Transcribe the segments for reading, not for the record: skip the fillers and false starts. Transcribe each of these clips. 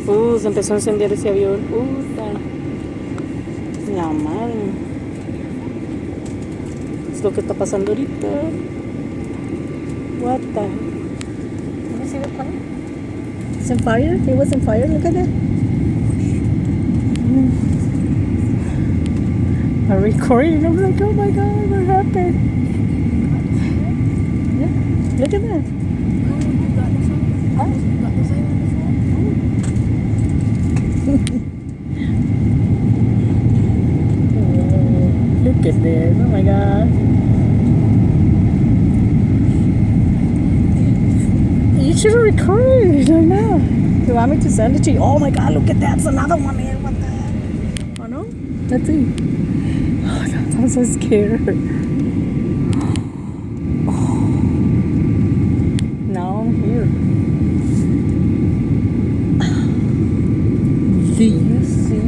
Se empezó a encender ese avión. Puta. La madre. Es lo que está pasando ahorita. What the? Did you see the plane? It's on fire? It was on fire? Look at that. I recorded. I was like, oh my god, what happened? Yeah, look at that. Look at this. Oh my god. You should have recorded. I know. You want me to send it to you? Oh my god, look at that. It's another one here. What the heck? Oh no? Let's see. Oh, I'm so scared. Oh. Now I'm here. Do you see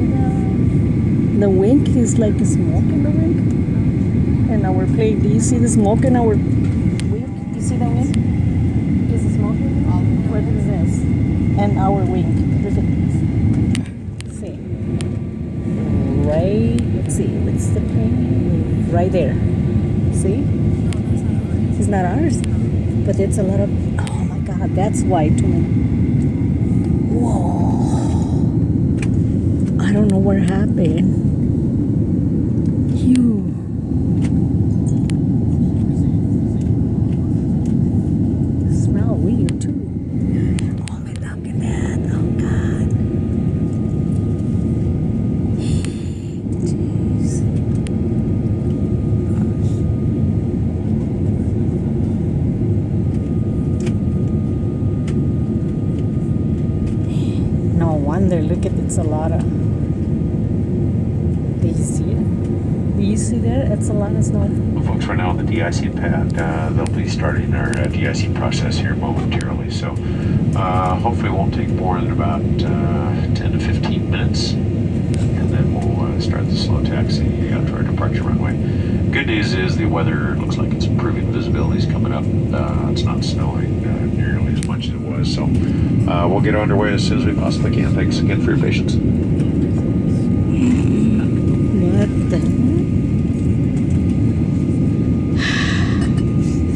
the wing is like smoke in the wing? And our plane, do you see the smoke in our wing? Do you see the wing? Is it smoking? What is this? And our wing. Look at this. See. Right, let's see, what's the plane? Right there. See? It's not ours. But it's a lot of, oh my god, that's white to me. Whoa. I don't know what happened. Smell weird too. Oh my, look at that. Oh god. Jeez. No wonder, look at it's a lot of. Do you see it? Do you see there? It's a lot of snow. Well, folks, right now on the de-icing pad, they'll be starting our de-icing process here momentarily. So hopefully it won't take more than about 10 to 15 minutes. And then we'll start the slow taxi out to our departure runway. Good news is the weather looks like it's improving. Visibility is coming up. It's not snowing nearly as much as it was. So we'll get underway as soon as we possibly can. Thanks again for your patience. What the?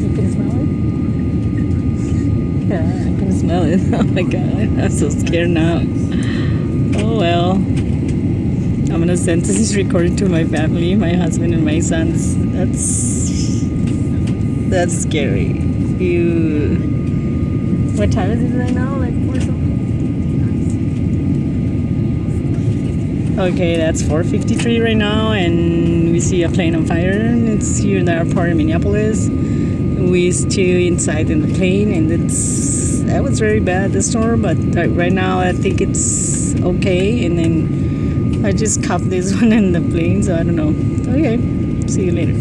You can smell it? Yeah, I can smell it. Oh my god, I'm so scared now. Oh well. I'm gonna send this recording to my family, my husband and my sons. That's scary. Ew. What time is it right now? Like 4 something? Okay, that's 4:53 right now, and we see a plane on fire. It's here in the airport in Minneapolis. We still inside in the plane, and that was very bad, the storm. But right now, I think it's okay. And then I just cuffed this one in the plane, so I don't know. Okay, see you later.